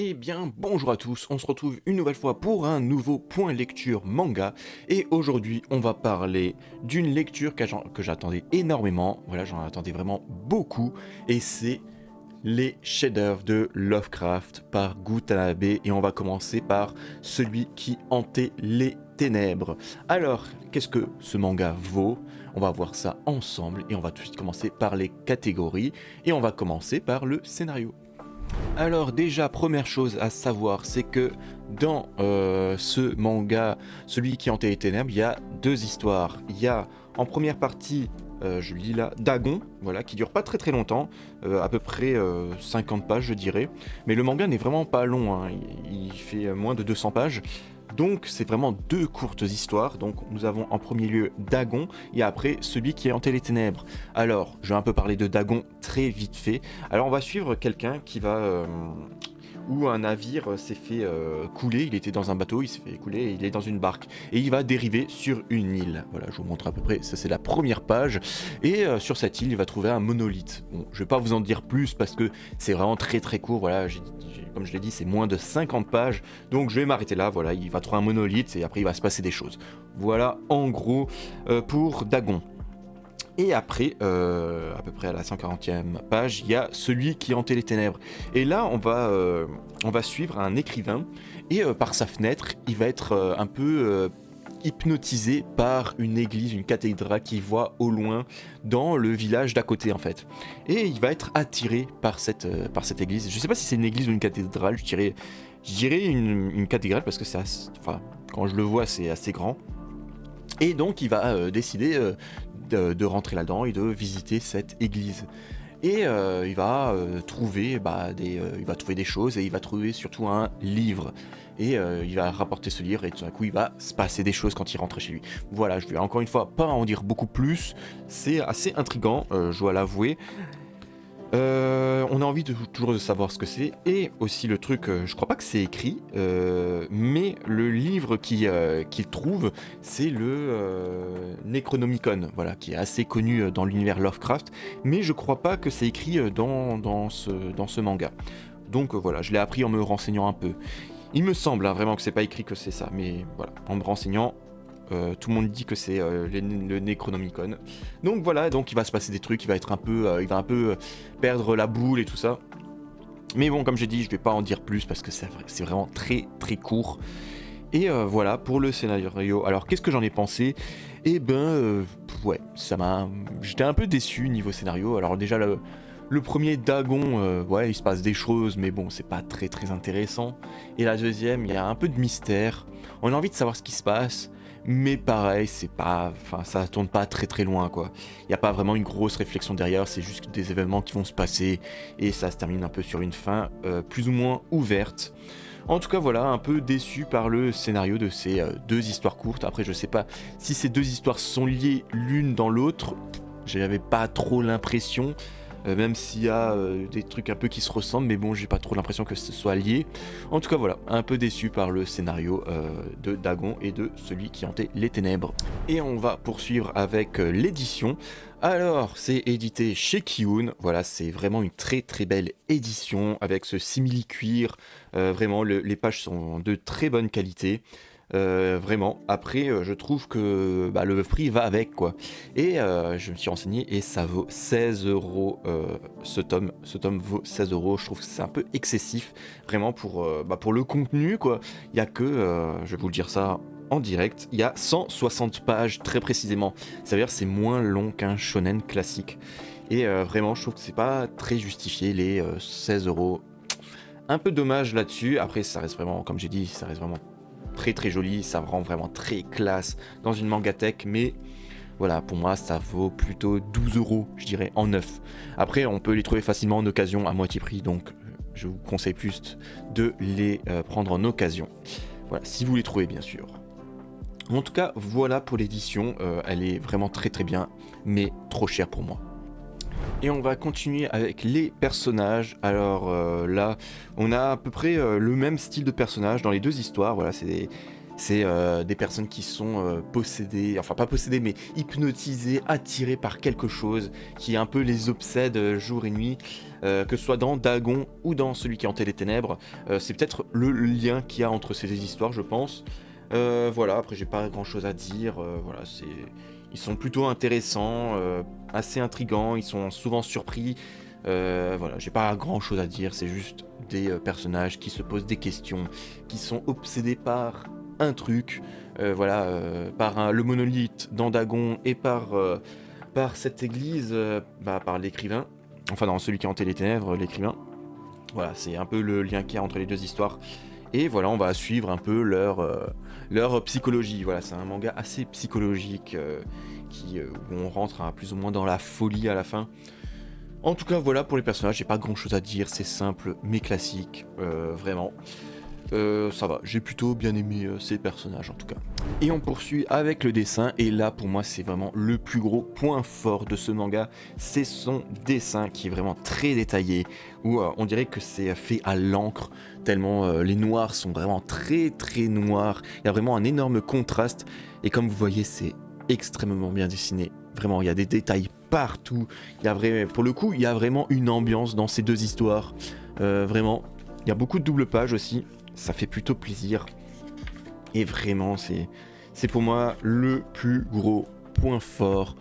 Eh bien, bonjour à tous, on se retrouve une nouvelle fois pour un nouveau point lecture manga. Et aujourd'hui, on va parler d'une lecture que j'attendais énormément. Voilà, j'en attendais vraiment beaucoup. Et c'est les chefs-d'œuvre de Lovecraft par Gutanabe. Et on va commencer par celui qui hantait les ténèbres. Alors, qu'est-ce que ce manga vaut? On va voir ça ensemble et on va tout de suite commencer par les catégories. Et on va commencer par le scénario. Alors déjà, première chose à savoir, c'est que dans ce manga, celui qui hantait les ténèbres, il y a deux histoires. Il y a en première partie, je lis là, Dagon, voilà, qui dure pas très très longtemps, à peu près 50 pages je dirais. Mais le manga n'est vraiment pas long, hein, il fait moins de 200 pages. Donc c'est vraiment deux courtes histoires. Donc nous avons en premier lieu Dagon et après celui qui hantait les ténèbres. Alors je vais un peu parler de Dagon très vite fait. Alors on va suivre quelqu'un qui va où un navire s'est fait couler. Il était dans un bateau, il s'est fait couler et il est dans une barque et il va dériver sur une île. Voilà, je vous montre à peu près. Ça c'est la première page et sur cette île il va trouver un monolithe. Bon, je vais pas vous en dire plus parce que c'est vraiment très très court. Voilà, comme je l'ai dit, c'est moins de 50 pages. Donc je vais m'arrêter là, voilà, il va trouver un monolithe et après il va se passer des choses. Voilà en gros pour Dagon. Et après, à peu près à la 140e page, il y a celui qui hantait les ténèbres. Et là, on va suivre un écrivain et par sa fenêtre, il va être un peu hypnotisé par une église, une cathédrale qu'il voit au loin dans le village d'à côté en fait. Et il va être attiré par cette église. Je sais pas si c'est une église ou une cathédrale, je dirais une cathédrale parce que enfin, quand je le vois c'est assez grand. Et donc il va décider de rentrer là-dedans et de visiter cette église. Et il va trouver il va trouver des choses et il va trouver surtout un livre. Et il va rapporter ce livre et tout d'un coup il va se passer des choses quand il rentre chez lui. Voilà, je vais encore une fois pas en dire beaucoup plus. C'est assez intriguant, je dois l'avouer. On a envie toujours de savoir ce que c'est. Et aussi le truc, je crois pas que c'est écrit, mais le livre qu'il trouve, c'est le Necronomicon, voilà, qui est assez connu dans l'univers Lovecraft. Mais je crois pas que c'est écrit dans ce manga. Donc voilà, je l'ai appris en me renseignant un peu. Il me semble vraiment que c'est pas écrit que c'est ça, mais voilà, en me renseignant, tout le monde dit que c'est le Necronomicon. Donc voilà, donc il va se passer des trucs, il va un peu perdre la boule et tout ça. Mais bon, comme j'ai dit, je vais pas en dire plus parce que c'est vraiment très très court. Et voilà pour le scénario. Alors qu'est-ce que j'en ai pensé? Eh ben, ouais, j'étais un peu déçu niveau scénario. Alors déjà le premier Dagon, ouais, il se passe des choses, mais bon, c'est pas très très intéressant. Et la deuxième, il y a un peu de mystère. On a envie de savoir ce qui se passe, mais pareil, enfin, ça tourne pas très très loin, quoi. Il y a pas vraiment une grosse réflexion derrière, c'est juste des événements qui vont se passer, et ça se termine un peu sur une fin plus ou moins ouverte. En tout cas, voilà, un peu déçu par le scénario de ces deux histoires courtes. Après, je sais pas si ces deux histoires sont liées l'une dans l'autre. J'avais pas trop l'impression, même s'il y a des trucs un peu qui se ressemblent, mais bon, j'ai pas trop l'impression que ce soit lié. En tout cas, voilà, un peu déçu par le scénario de Dagon et de celui qui hantait les ténèbres. Et on va poursuivre avec l'édition. Alors, c'est édité chez Kiun. Voilà, c'est vraiment une très très belle édition avec ce simili-cuir. Vraiment, les pages sont de très bonne qualité. Vraiment. Après, je trouve que le prix va avec, quoi. Et je me suis renseigné et ça vaut 16 euros. Ce tome vaut 16 euros. Je trouve que c'est un peu excessif, vraiment, pour le contenu, quoi. Il y a que, je vais vous le dire ça en direct, il y a 160 pages très précisément. Ça veut dire que c'est moins long qu'un shonen classique. Et vraiment, je trouve que c'est pas très justifié les 16 euros. Un peu dommage là-dessus. Après, ça reste vraiment, comme j'ai dit, ça reste vraiment très très joli, ça rend vraiment très classe dans une mangatech, mais voilà, pour moi ça vaut plutôt 12 euros, je dirais, en neuf. Après, on peut les trouver facilement en occasion à moitié prix, donc je vous conseille plus de les prendre en occasion. Voilà, si vous les trouvez bien sûr. En tout cas, voilà pour l'édition, elle est vraiment très très bien, mais trop chère pour moi. Et on va continuer avec les personnages. Alors là, on a à peu près le même style de personnage dans les deux histoires. Voilà, C'est des personnes qui sont possédées, enfin pas possédées, mais hypnotisées, attirées par quelque chose qui un peu les obsède jour et nuit, que ce soit dans Dagon ou dans Celui qui hantait les ténèbres. C'est peut-être le lien qu'il y a entre ces deux histoires, je pense. Voilà, après j'ai pas grand chose à dire, voilà, ils sont plutôt intéressants, assez intrigants, ils sont souvent surpris. Voilà, j'ai pas grand chose à dire, c'est juste des personnages qui se posent des questions, qui sont obsédés par un truc, voilà, par le monolithe dans Dagon et par cette église, par l'écrivain, enfin dans Celui qui hantait les ténèbres, l'écrivain. Voilà, c'est un peu le lien qu'il y a entre les deux histoires. Et voilà, on va suivre un peu leur psychologie. Voilà, c'est un manga assez psychologique où on rentre plus ou moins dans la folie à la fin. En tout cas, voilà pour les personnages, j'ai pas grand chose à dire, c'est simple mais classique, vraiment. Ça va, j'ai plutôt bien aimé ces personnages en tout cas. Et on poursuit avec le dessin, et là pour moi c'est vraiment le plus gros point fort de ce manga, c'est son dessin qui est vraiment très détaillé, où on dirait que c'est fait à l'encre, tellement les noirs sont vraiment très très noirs, il y a vraiment un énorme contraste, et comme vous voyez c'est extrêmement bien dessiné, vraiment il y a des détails partout, pour le coup il y a vraiment une ambiance dans ces deux histoires, vraiment, il y a beaucoup de double pages aussi, ça fait plutôt plaisir. Et vraiment, c'est pour moi le plus gros point fort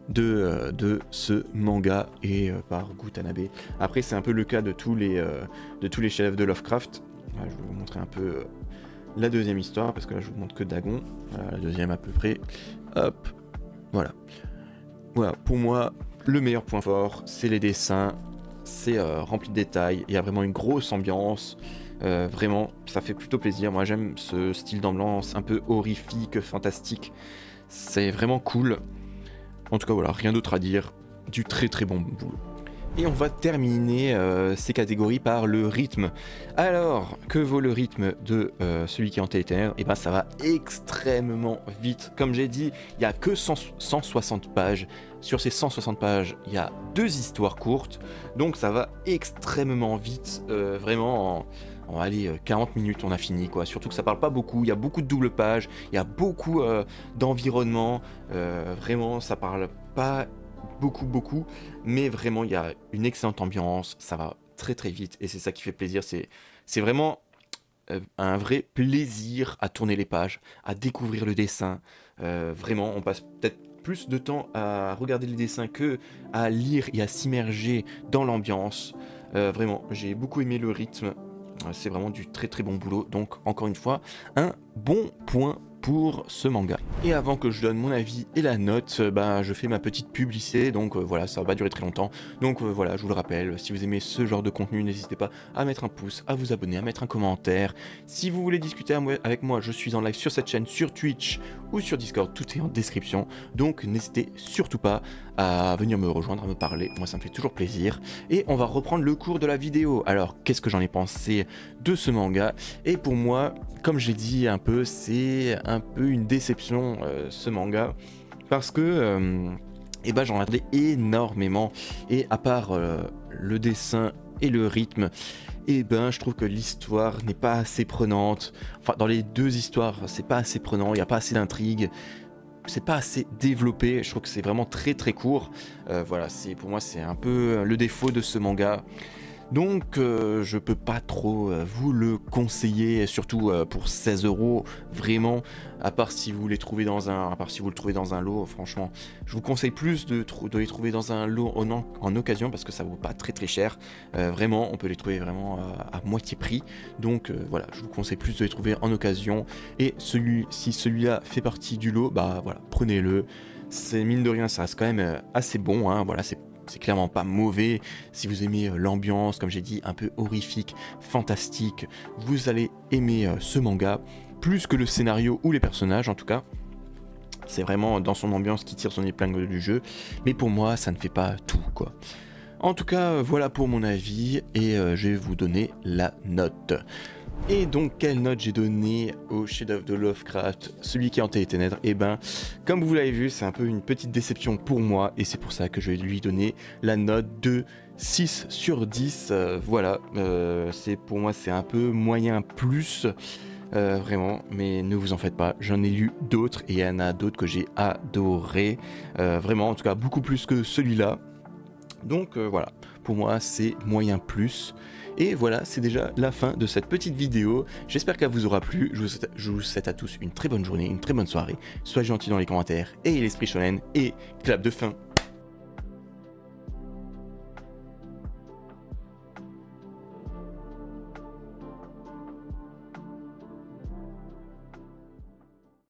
de ce manga et par Gutanabe. Après, c'est un peu le cas de tous les chefs-d'œuvre de Lovecraft. Voilà, je vais vous montrer un peu la deuxième histoire, parce que là, je vous montre que Dagon. Voilà, la deuxième à peu près. Hop, voilà. Voilà, pour moi, le meilleur point fort, c'est les dessins. C'est rempli de détails. Il y a vraiment une grosse ambiance. Vraiment, ça fait plutôt plaisir. Moi, j'aime ce style d'ambiance un peu horrifique, fantastique. C'est vraiment cool. En tout cas, voilà, rien d'autre à dire. Du très très bon boulot. Et on va terminer ces catégories par le rythme. Alors, que vaut le rythme de Celui qui hantait les ténèbres ? Et ben, ça va extrêmement vite. Comme j'ai dit, il n'y a que 160 pages. Sur ces 160 pages, il y a 2 histoires courtes. Donc, ça va extrêmement vite. Vraiment, allez, 40 minutes, on a fini, quoi. Surtout que ça parle pas beaucoup. Il y a beaucoup de doubles pages. Il y a beaucoup d'environnement. Vraiment, ça parle pas beaucoup, mais vraiment il y a une excellente ambiance, ça va très très vite et c'est ça qui fait plaisir, c'est vraiment un vrai plaisir à tourner les pages, à découvrir le dessin, vraiment on passe peut-être plus de temps à regarder les dessins que à lire et à s'immerger dans l'ambiance, vraiment j'ai beaucoup aimé le rythme, c'est vraiment du très très bon boulot, donc encore une fois un bon point pour ce manga. Et avant que je donne mon avis et la note, je fais ma petite publicité, donc voilà, ça va pas durer très longtemps. Donc voilà, je vous le rappelle, si vous aimez ce genre de contenu, n'hésitez pas à mettre un pouce, à vous abonner, à mettre un commentaire. Si vous voulez discuter avec moi, je suis en live sur cette chaîne, sur Twitch ou sur Discord, tout est en description. Donc n'hésitez surtout pas à venir me rejoindre, à me parler, moi ça me fait toujours plaisir. Et on va reprendre le cours de la vidéo. Alors, qu'est-ce que j'en ai pensé de ce manga ? Et pour moi, comme j'ai dit un peu, c'est un peu une déception ce manga, parce que j'en attendais énormément, et à part le dessin et le rythme, je trouve que l'histoire n'est pas assez prenante. Enfin, dans les deux histoires, c'est pas assez prenant, il n'y a pas assez d'intrigue, c'est pas assez développé, je trouve que c'est vraiment très très court. Voilà, pour moi c'est un peu le défaut de ce manga. Donc je peux pas trop vous le conseiller, surtout pour 16 €, vraiment, à part si vous les trouvez dans un lot, franchement, je vous conseille plus de les trouver dans un lot en occasion, parce que ça vaut pas très très cher, vraiment, on peut les trouver vraiment à moitié prix, donc voilà, je vous conseille plus de les trouver en occasion, et si celui-là fait partie du lot, voilà, prenez-le, c'est mine de rien, ça reste quand même assez bon, hein, voilà, c'est clairement pas mauvais. Si vous aimez l'ambiance, comme j'ai dit, un peu horrifique, fantastique, vous allez aimer ce manga, plus que le scénario ou les personnages en tout cas. C'est vraiment dans son ambiance qui tire son épingle du jeu, mais pour moi ça ne fait pas tout, quoi. En tout cas, voilà pour mon avis, et je vais vous donner la note. Et donc, quelle note j'ai donné au chef-d'œuvre de Lovecraft, Celui qui hantait les ténèbres ? Comme vous l'avez vu, c'est un peu une petite déception pour moi, et c'est pour ça que je vais lui donner la note de 6 sur 10. Voilà, pour moi c'est un peu moyen plus. vraiment, mais ne vous en faites pas, j'en ai lu d'autres et il y en a d'autres que j'ai adoré, vraiment, en tout cas beaucoup plus que celui-là. Donc voilà, pour moi c'est moyen plus. Et voilà, c'est déjà la fin de cette petite vidéo. J'espère qu'elle vous aura plu. Je vous souhaite à tous une très bonne journée, une très bonne soirée. Soyez gentils dans les commentaires, et l'esprit shonen, et clap de fin.